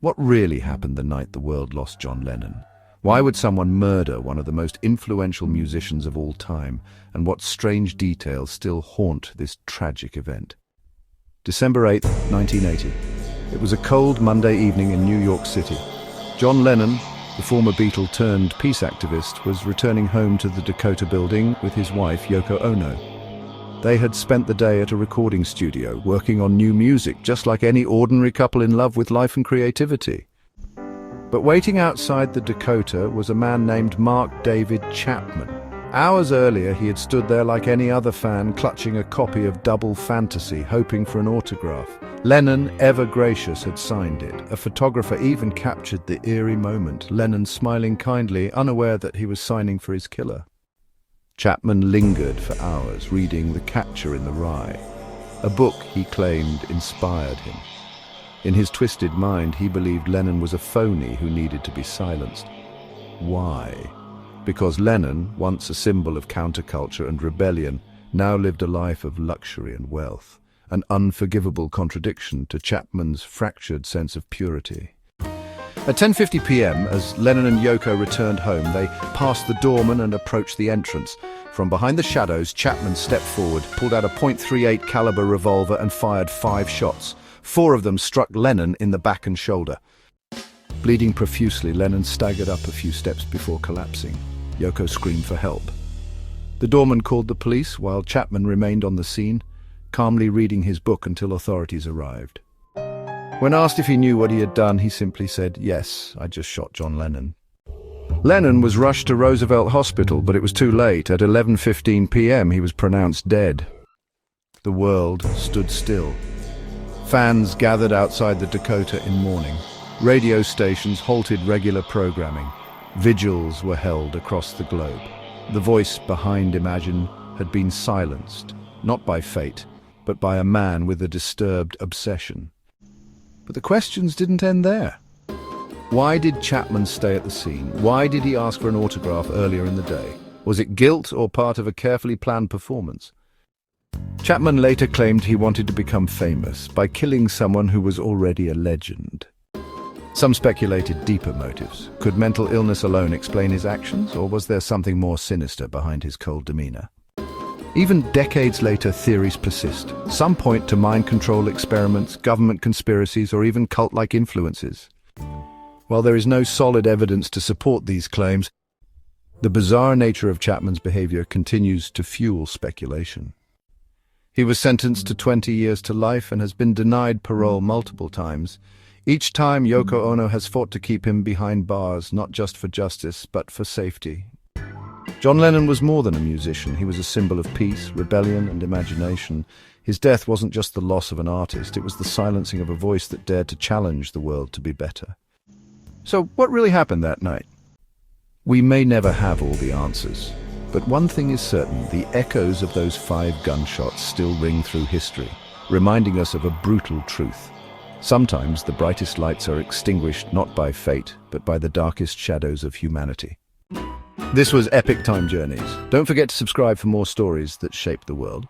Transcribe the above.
What really happened the night the world lost John Lennon? Why would someone murder one of the most influential musicians of all time? And what strange details still haunt this tragic event? December 8th, 1980. It was a cold Monday evening in New York City. John Lennon, the former Beatle turned peace activist, was returning home to the Dakota Building with his wife Yoko Ono. They had spent the day at a recording studio, working on new music, just like any ordinary couple in love with life and creativity. But waiting outside the Dakota was a man named Mark David Chapman. Hours earlier, he had stood there like any other fan, clutching a copy of Double Fantasy, hoping for an autograph. Lennon, ever gracious, had signed it. A photographer even captured the eerie moment, Lennon smiling kindly, unaware that he was signing for his killer. Chapman lingered for hours, reading The Catcher in the Rye, a book he claimed inspired him. In his twisted mind, he believed Lennon was a phony who needed to be silenced. Why? Because Lennon, once a symbol of counterculture and rebellion, now lived a life of luxury and wealth, an unforgivable contradiction to Chapman's fractured sense of purity. At 10:50 p.m., as Lennon and Yoko returned home, they passed the doorman and approached the entrance. From behind the shadows, Chapman stepped forward, pulled out a .38 caliber revolver and fired 5 shots. 4 of them struck Lennon in the back and shoulder. Bleeding profusely, Lennon staggered up a few steps before collapsing. Yoko screamed for help. The doorman called the police while Chapman remained on the scene, calmly reading his book until authorities arrived. When asked if he knew what he had done, he simply said, "Yes, I just shot John Lennon." Lennon was rushed to Roosevelt Hospital, but it was too late. At 11:15 p.m., he was pronounced dead. The world stood still. Fans gathered outside the Dakota in mourning. Radio stations halted regular programming. Vigils were held across the globe. The voice behind Imagine had been silenced, not by fate, but by a man with a disturbed obsession. But the questions didn't end there. Why did Chapman stay at the scene? Why did he ask for an autograph earlier in the day? Was it guilt or part of a carefully planned performance? Chapman later claimed he wanted to become famous by killing someone who was already a legend. Some speculated deeper motives. Could mental illness alone explain his actions, or was there something more sinister behind his cold demeanor? Even decades later, theories persist. Some point to mind control experiments, government conspiracies, or even cult-like influences. While there is no solid evidence to support these claims, the bizarre nature of Chapman's behavior continues to fuel speculation. He was sentenced to 20 years to life and has been denied parole multiple times. Each time, Yoko Ono has fought to keep him behind bars, not just for justice, but for safety. John Lennon was more than a musician. He was a symbol of peace, rebellion, and imagination. His death wasn't just the loss of an artist, it was the silencing of a voice that dared to challenge the world to be better. So what really happened that night? We may never have all the answers, but one thing is certain: the echoes of those 5 gunshots still ring through history, reminding us of a brutal truth. Sometimes the brightest lights are extinguished not by fate, but by the darkest shadows of humanity. This was Epic Time Journeys. Don't forget to subscribe for more stories that shape the world.